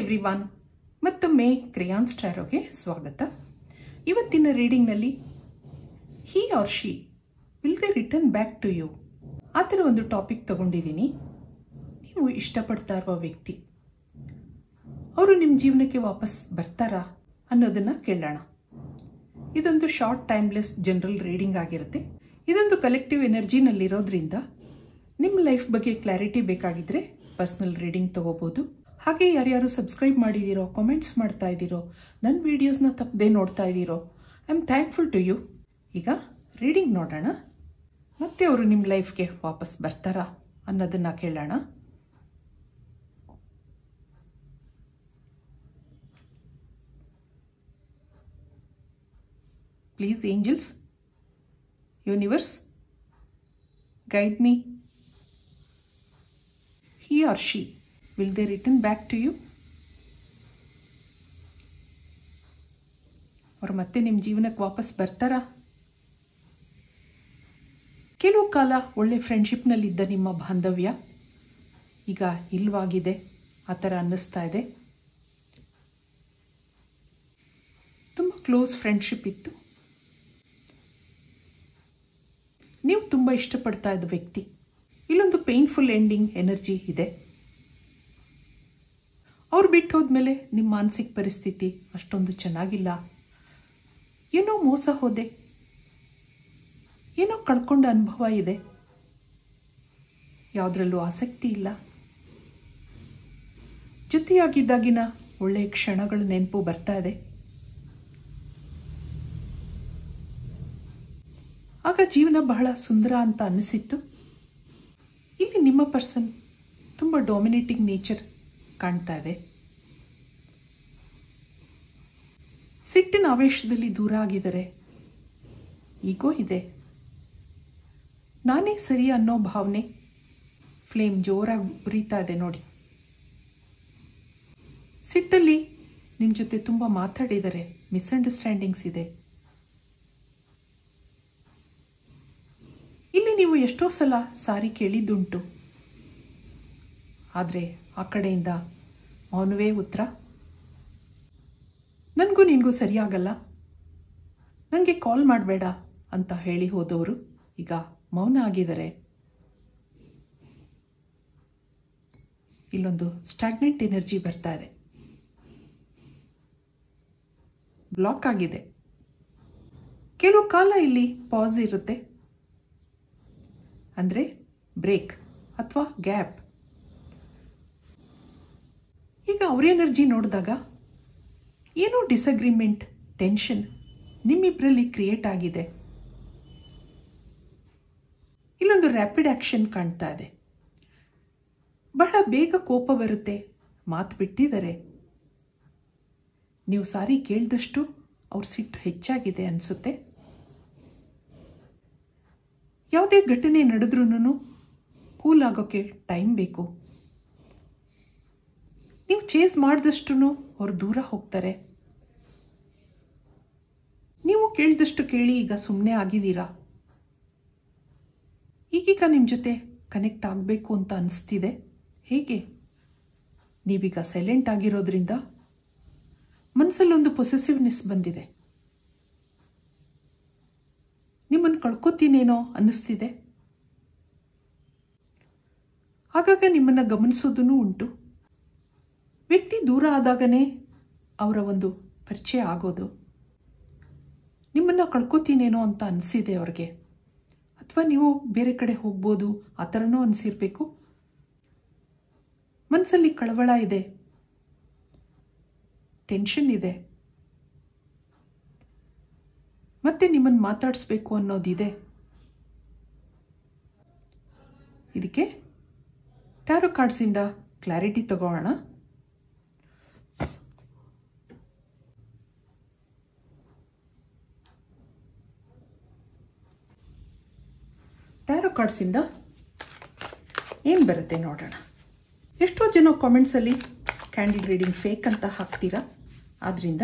Everyone, ಮತ್ತೊಮ್ಮೆ crayons ಟ್ಯಾರೋಗೆ ಸ್ವಾಗತ. ಇವತ್ತಿನ ರೀಡಿಂಗ್ನಲ್ಲಿ he or she will they return back to you ಆ ಥರ ಒಂದು ಟಾಪಿಕ್ ತಗೊಂಡಿದ್ದೀನಿ. ನೀವು ಇಷ್ಟಪಡ್ತಾ ಇರುವ ವ್ಯಕ್ತಿ ಅವರು ನಿಮ್ಮ ಜೀವನಕ್ಕೆ ವಾಪಸ್ ಬರ್ತಾರಾ ಅನ್ನೋದನ್ನ ಕೇಳೋಣ. ಇದೊಂದು ಶಾರ್ಟ್ ಟೈಮ್ಲೆಸ್ ಜನರಲ್ ರೀಡಿಂಗ್ ಆಗಿರುತ್ತೆ. ಇದೊಂದು ಕಲೆಕ್ಟಿವ್ ಎನರ್ಜಿನಲ್ಲಿರೋದ್ರಿಂದ ನಿಮ್ಮ ಲೈಫ್ ಬಗ್ಗೆ ಕ್ಲಾರಿಟಿ ಬೇಕಾಗಿದ್ರೆ ಪರ್ಸನಲ್ ರೀಡಿಂಗ್ ತಗೋಬಹುದು. ಹಾಗೆ ಯಾರ್ಯಾರು ಸಬ್ಸ್ಕ್ರೈಬ್ ಮಾಡಿದ್ದೀರೋ, ಕಾಮೆಂಟ್ಸ್ ಮಾಡ್ತಾ ಇದ್ದೀರೋ, ನನ್ನ ವಿಡಿಯೋಸ್ನ ತಪ್ಪದೆ ನೋಡ್ತಾ ಇದ್ದೀರೋ, I am thankful to you. ಈಗ ರೀಡಿಂಗ್ ನೋಡೋಣ. ಮತ್ತೆ ಅವರು ನಿಮ್ಮ ಲೈಫ್ಗೆ ವಾಪಸ್ ಬರ್ತಾರಾ ಅನ್ನೋದನ್ನ ಕೇಳೋಣ. Please angels, universe, guide me. He or she, will they return back to you? ಅವರು ಮತ್ತೆ ನಿಮ್ಮ ಜೀವನಕ್ಕೆ ವಾಪಸ್ ಬರ್ತಾರಾ? ಕೆಲವು ಕಾಲ ಒಳ್ಳೆ ಫ್ರೆಂಡ್ಶಿಪ್ನಲ್ಲಿದ್ದ ನಿಮ್ಮ ಬಾಂಧವ್ಯ ಈಗ ಇಲ್ವಾಗಿದೆ, ಆ ಥರ ಅನ್ನಿಸ್ತಾ ಇದೆ. ತುಂಬ ಕ್ಲೋಸ್ ಫ್ರೆಂಡ್ಶಿಪ್ ಇತ್ತು. ನೀವು ತುಂಬ ಇಷ್ಟಪಡ್ತಾ ಇದ್ದ ವ್ಯಕ್ತಿ, ಇಲ್ಲೊಂದು ಪೇನ್ಫುಲ್ ಎಂಡಿಂಗ್ ಎನರ್ಜಿ ಇದೆ. ಅವ್ರು ಬಿಟ್ಟು ಹೋದ್ಮೇಲೆ ನಿಮ್ಮ ಮಾನಸಿಕ ಪರಿಸ್ಥಿತಿ ಅಷ್ಟೊಂದು ಚೆನ್ನಾಗಿಲ್ಲ. ಏನೋ ಮೋಸ ಹೋದೆ, ಏನೋ ಕಳ್ಕೊಂಡ ಅನುಭವ ಇದೆ, ಯಾವುದ್ರಲ್ಲೂ ಆಸಕ್ತಿ ಇಲ್ಲ. ಜೊತೆಯಾಗಿದ್ದಾಗಿನ ಒಳ್ಳೆಯ ಕ್ಷಣಗಳ ನೆನಪು ಬರ್ತಾ ಇದೆ. ಆಗ ಜೀವನ ಬಹಳ ಸುಂದರ ಅಂತ ಅನ್ನಿಸಿತ್ತು. ಇಲ್ಲಿ ನಿಮ್ಮ ಪರ್ಸನ್ ತುಂಬ ಡಾಮಿನೇಟಿಂಗ್ ನೇಚರ್ ಕಾಣ್ತಾ ಇದೆ. ಸಿಟ್ಟಿನ ಆವೇಶದಲ್ಲಿ ದೂರ ಆಗಿದ್ದಾರೆ. ಈಗೋ ಇದೆ, ನಾನೇ ಸರಿ ಅನ್ನೋ ಭಾವನೆ ಫ್ಲೇಮ್ ಜೋರಾಗಿ ಉರಿತಾ ಇದೆ ನೋಡಿ. ಸಿಟ್ಟಲ್ಲಿ ನಿಮ್ಮ ಜೊತೆ ತುಂಬ ಮಾತಾಡಿದ್ದಾರೆ, ಮಿಸ್ಅಂಡರ್ಸ್ಟ್ಯಾಂಡಿಂಗ್ಸ್ ಇದೆ. ಇಲ್ಲಿ ನೀವು ಎಷ್ಟೋ ಸಲ ಸಾರಿ ಕೇಳಿದ್ದುಂಟು, ಆದರೆ ಆ ಕಡೆಯಿಂದ ಮೌನವೇ ಉತ್ತರ. ನನಗೂ ನಿನಗೂ ಸರಿಯಾಗಲ್ಲ, ನನಗೆ ಕಾಲ್ ಮಾಡಬೇಡ ಅಂತ ಹೇಳಿ ಹೋದವರು ಈಗ ಮೌನ ಆಗಿದ್ದಾರೆ. ಇಲ್ಲೊಂದು ಸ್ಟಾಗ್ನೆಂಟ್ ಎನರ್ಜಿ ಬರ್ತಾ ಇದೆ, ಬ್ಲಾಕ್ ಆಗಿದೆ. ಕೆಲವು ಕಾಲ ಇಲ್ಲಿ ಪಾಸ್ ಇರುತ್ತೆ, ಅಂದರೆ ಬ್ರೇಕ್ ಅಥವಾ ಗ್ಯಾಪ್. ಈಗ ಅವ್ರ ಎನರ್ಜಿ ನೋಡಿದಾಗ ಏನೋ ಡಿಸಗ್ರಿಮೆಂಟ್, ಟೆನ್ಷನ್ ನಿಮ್ಮಿಬ್ಬರಲ್ಲಿ ಕ್ರಿಯೇಟ್ ಆಗಿದೆ. ಇಲ್ಲೊಂದು ರ್ಯಾಪಿಡ್ ಆಕ್ಷನ್ ಕಾಣ್ತಾ ಇದೆ. ಬಹಳ ಬೇಗ ಕೋಪ ಬರುತ್ತೆ, ಮಾತು ಬಿಟ್ಟಿದ್ದಾರೆ. ನೀವು ಸಾರಿ ಕೇಳಿದಷ್ಟು ಅವ್ರ ಸಿಟ್ಟು ಹೆಚ್ಚಾಗಿದೆ ಅನಿಸುತ್ತೆ. ಯಾವುದೇ ಘಟನೆ ನಡೆದ್ರೂ ಕೂಲ್ ಆಗೋಕ್ಕೆ ಟೈಮ್ ಬೇಕು. ನೀವು ಚೇಸ್ ಮಾಡಿದಷ್ಟು ಅವ್ರು ದೂರ ಹೋಗ್ತಾರೆ. ನೀವು ಕೇಳಿದಷ್ಟು ಕೇಳಿ ಈಗ ಸುಮ್ಮನೆ ಆಗಿದ್ದೀರಾ. ಈಗೀಗ ನಿಮ್ಮ ಜೊತೆ ಕನೆಕ್ಟ್ ಆಗಬೇಕು ಅಂತ ಅನಿಸ್ತಿದೆ. ಹೇಗೆ? ನೀವೀಗ ಸೈಲೆಂಟ್ ಆಗಿರೋದ್ರಿಂದ ಮನಸ್ಸಲ್ಲೊಂದು ಪೊಸೆಸಿವ್ನೆಸ್ ಬಂದಿದೆ. ನಿಮ್ಮನ್ನು ಕಳ್ಕೊತೀನೇನೋ ಅನ್ನಿಸ್ತಿದೆ. ಆಗಾಗ ನಿಮ್ಮನ್ನು ಗಮನಿಸೋದೂ ಉಂಟು. ವ್ಯಕ್ತಿ ದೂರ ಆದಾಗನೇ ಅವರ ಒಂದು ಪರಿಚಯ ಆಗೋದು. ನಿಮ್ಮನ್ನು ಕಳ್ಕೊತೀನೇನೋ ಅಂತ ಅನಿಸಿದೆ ಅವ್ರಿಗೆ, ಅಥವಾ ನೀವು ಬೇರೆ ಕಡೆ ಹೋಗ್ಬೋದು ಆ ಥರನೂ ಅನಿಸಿರ್ಬೇಕು. ಮನಸ್ಸಲ್ಲಿ ಕಳವಳ ಇದೆ, ಟೆನ್ಷನ್ ಇದೆ, ಮತ್ತೆ ನಿಮ್ಮನ್ನು ಮಾತಾಡಿಸ್ಬೇಕು ಅನ್ನೋದಿದೆ. ಇದಕ್ಕೆ ಟ್ಯಾರೋ ಕಾರ್ಡ್ಸಿಂದ ಕ್ಲಾರಿಟಿ ತಗೋಣ. ಟ್ಯಾರೋ ಕಾರ್ಡ್ಸಿಂದ ಏನು ಬರುತ್ತೆ ನೋಡೋಣ. ಎಷ್ಟೋ ಜನ ಕಾಮೆಂಟ್ಸಲ್ಲಿ ಕ್ಯಾಂಡಲ್ ರೀಡಿಂಗ್ ಫೇಕ್ ಅಂತ ಹಾಕ್ತೀರಾ. ಆದ್ದರಿಂದ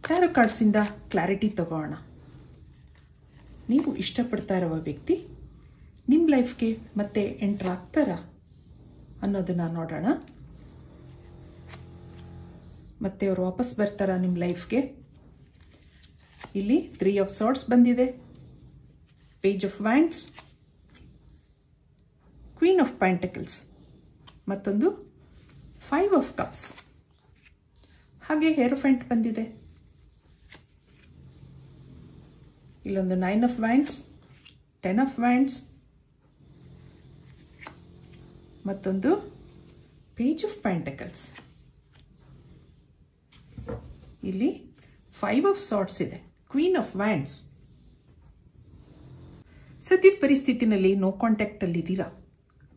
ಟ್ಯಾರೋ ಕಾರ್ಡ್ಸಿಂದ ಕ್ಲಾರಿಟಿ ತಗೋಣ. ನೀವು ಇಷ್ಟಪಡ್ತಾ ಇರುವ ವ್ಯಕ್ತಿ ನಿಮ್ಮ ಲೈಫ್ಗೆ ಮತ್ತೆ ಎಂಟರ್ ಆಗ್ತಾರಾ ಅನ್ನೋದನ್ನ ನೋಡೋಣ. ಮತ್ತೆ ಅವರು ವಾಪಸ್ ಬರ್ತಾರಾ ನಿಮ್ಮ ಲೈಫ್ಗೆ? ಇಲ್ಲಿ 3 ಆಫ್ ಸಾರ್ಟ್ಸ್ ಬಂದಿದೆ, page of wands, queen of pentacles, ಮತ್ತೊಂದು 5 ಆಫ್ ಕಪ್ಸ್, ಹಾಗೆ ಹೇರೋಫೆಂಟ್ ಬಂದಿದೆ. ಇಲ್ಲೊಂದು 9 ಆಫ್ ವ್ಯಾಂಡ್ಸ್, 10 ಆಫ್ ವ್ಯಾಂಡ್ಸ್, ಮತ್ತೊಂದು ಪೇಜ್ ಆಫ್ ಪೆಂಟಕಲ್ಸ್. ಇಲ್ಲಿ 5 ಆಫ್ ಸಾರ್ಟ್ಸ್ ಇದೆ, ಕ್ವೀನ್ ಆಫ್ ವ್ಯಾಂಡ್ಸ್. ಸದ್ಯದ ಪರಿಸ್ಥಿತಿನಲ್ಲಿ ನೋ ಕಾಂಟ್ಯಾಕ್ಟ್ ಅಲ್ಲಿ ಇದ್ದೀರಾ,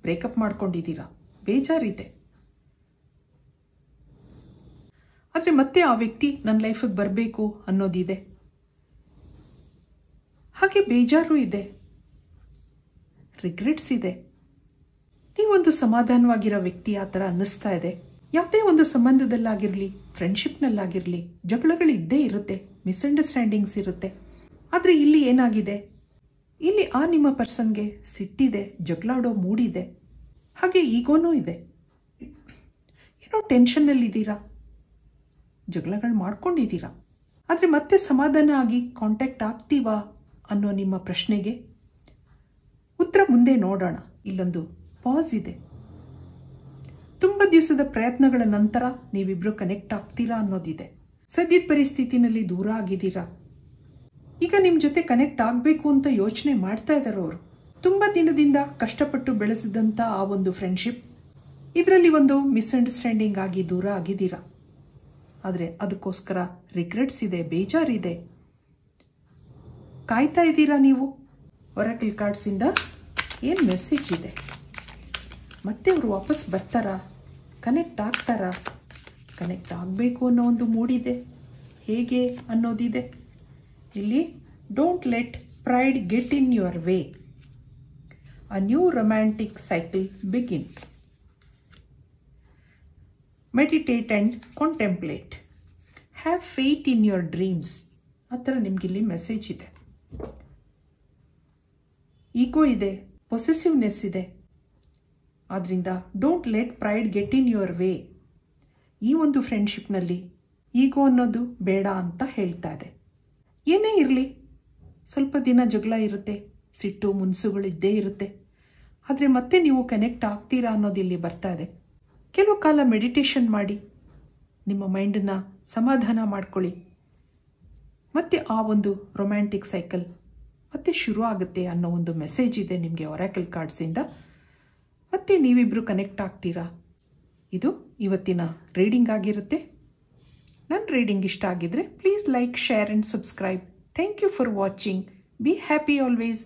ಬ್ರೇಕಪ್ ಮಾಡ್ಕೊಂಡಿದ್ದೀರಾ, ಬೇಜಾರಿದೆ. ಆದರೆ ಮತ್ತೆ ಆ ವ್ಯಕ್ತಿ ನನ್ನ ಲೈಫಿಗೆ ಬರಬೇಕು ಅನ್ನೋದಿದೆ, ಹಾಗೆ ಬೇಜಾರು ಇದೆ, ರಿಗ್ರೆಟ್ಸ್ ಇದೆ. ನೀವೊಂದು ಸಮಾಧಾನವಾಗಿರೋ ವ್ಯಕ್ತಿ ಆ ಥರ ಅನ್ನಿಸ್ತಾ ಇದೆ. ಯಾವುದೇ ಒಂದು ಸಂಬಂಧದಲ್ಲಾಗಿರಲಿ, ಫ್ರೆಂಡ್ಶಿಪ್ನಲ್ಲಾಗಿರಲಿ ಜಗಳಗಳಿದ್ದೇ ಇರುತ್ತೆ, ಮಿಸ್ಅಂಡರ್ಸ್ಟ್ಯಾಂಡಿಂಗ್ಸ್ ಇರುತ್ತೆ. ಆದರೆ ಇಲ್ಲಿ ಏನಾಗಿದೆ, ಇಲ್ಲಿ ಆ ನಿಮ್ಮ ಪರ್ಸನ್ಗೆ ಸಿಟ್ಟಿದೆ, ಜಗಳಾಡೋ ಮೂಡಿದೆ, ಹಾಗೆ ಈಗೋನೂ ಇದೆ. ಏನೋ ಟೆನ್ಷನ್ನಲ್ಲಿದ್ದೀರಾ, ಜಗಳಗಳು ಮಾಡ್ಕೊಂಡಿದ್ದೀರಾ. ಆದರೆ ಮತ್ತೆ ಸಮಾಧಾನ ಆಗಿ ಕಾಂಟ್ಯಾಕ್ಟ್ ಆಗ್ತೀವಾ ಅನ್ನೋ ನಿಮ್ಮ ಪ್ರಶ್ನೆಗೆ ಉತ್ತರ ಮುಂದೆ ನೋಡೋಣ. ಇಲ್ಲೊಂದು ಪಾಸ್ ಇದೆ. ತುಂಬ ದಿವಸದ ಪ್ರಯತ್ನಗಳ ನಂತರ ನೀವಿಬ್ರು ಕನೆಕ್ಟ್ ಆಗ್ತೀರಾ ಅನ್ನೋದಿದೆ. ಸದ್ಯದ ಪರಿಸ್ಥಿತಿನಲ್ಲಿ ದೂರ ಆಗಿದ್ದೀರಾ, ಈಗ ನಿಮ್ಮ ಜೊತೆ ಕನೆಕ್ಟ್ ಆಗಬೇಕು ಅಂತ ಯೋಚನೆ ಮಾಡ್ತಾ ಇದ್ದಾರೆ ಅವರು. ತುಂಬ ದಿನದಿಂದ ಕಷ್ಟಪಟ್ಟು ಬೆಳೆಸಿದಂಥ ಆ ಒಂದು ಫ್ರೆಂಡ್ಶಿಪ್, ಇದರಲ್ಲಿ ಒಂದು ಮಿಸ್ಅಂಡರ್ಸ್ಟ್ಯಾಂಡಿಂಗ್ ಆಗಿ ದೂರ ಆಗಿದ್ದೀರಾ. ಆದರೆ ಅದಕ್ಕೋಸ್ಕರ ರಿಗ್ರೆಟ್ಸ್ ಇದೆ, ಬೇಜಾರಿದೆ. ಕಾಯ್ತಾ ಇದ್ದೀರಾ ನೀವು. ಒರಾಕಲ್ ಕಾರ್ಡ್ಸಿಂದ ಏನು ಮೆಸೇಜ್ ಇದೆ? ಮತ್ತೆ ಅವರು ವಾಪಸ್ ಬರ್ತಾರಾ? ಕನೆಕ್ಟ್ ಆಗ್ತಾರಾ? ಕನೆಕ್ಟ್ ಆಗಬೇಕು ಅನ್ನೋ ಒಂದು ಮೂಡಿದೆ, ಹೇಗೆ ಅನ್ನೋದಿದೆ. ಇಲ್ಲಿ don't let pride get in your way, a new romantic cycle begin, meditate and contemplate, have faith in your dreams. ಆ ಥರ ನಿಮಗಿಲ್ಲಿ ಮೆಸೇಜ್ ಇದೆ. ಈಗೋ ಇದೆ, ಪೊಸೆಸಿವ್ನೆಸ್ ಇದೆ. ಆದ್ದರಿಂದ don't let pride get in your way. ಈ ಒಂದು ಫ್ರೆಂಡ್ಶಿಪ್ನಲ್ಲಿ ಈಗೋ ಅನ್ನೋದು ಬೇಡ ಅಂತ ಹೇಳ್ತಾ ಇದೆ. ಏನೇ ಇರಲಿ, ಸ್ವಲ್ಪ ದಿನ ಜಗಳ ಇರುತ್ತೆ, ಸಿಟ್ಟು ಮುನ್ಸುಗಳು ಇದ್ದೇ ಇರುತ್ತೆ. ಆದರೆ ಮತ್ತೆ ನೀವು ಕನೆಕ್ಟ್ ಆಗ್ತೀರಾ ಅನ್ನೋದು ಇಲ್ಲಿ ಬರ್ತಾ ಇದೆ. ಕೆಲವು ಕಾಲ ಮೆಡಿಟೇಷನ್ ಮಾಡಿ ನಿಮ್ಮ ಮೈಂಡನ್ನು ಸಮಾಧಾನ ಮಾಡ್ಕೊಳ್ಳಿ. ಮತ್ತೆ ಆ ಒಂದು ರೊಮ್ಯಾಂಟಿಕ್ ಸೈಕಲ್ ಮತ್ತೆ ಶುರು ಆಗುತ್ತೆ ಅನ್ನೋ ಒಂದು ಮೆಸೇಜ್ ಇದೆ ನಿಮಗೆ ಒರಾಕಲ್ ಕಾರ್ಡ್ಸಿಂದ. ಮತ್ತೆ ನೀವಿಬ್ರು ಕನೆಕ್ಟ್ ಆಗ್ತೀರಾ. ಇದು ಇವತ್ತಿನ ರೀಡಿಂಗ್ ಆಗಿರುತ್ತೆ. ನನ್ನ ರೀಡಿಂಗ್ ಇಷ್ಟ ಆಗಿದ್ರೆ please like, share and subscribe. Thank you for watching. Be happy always.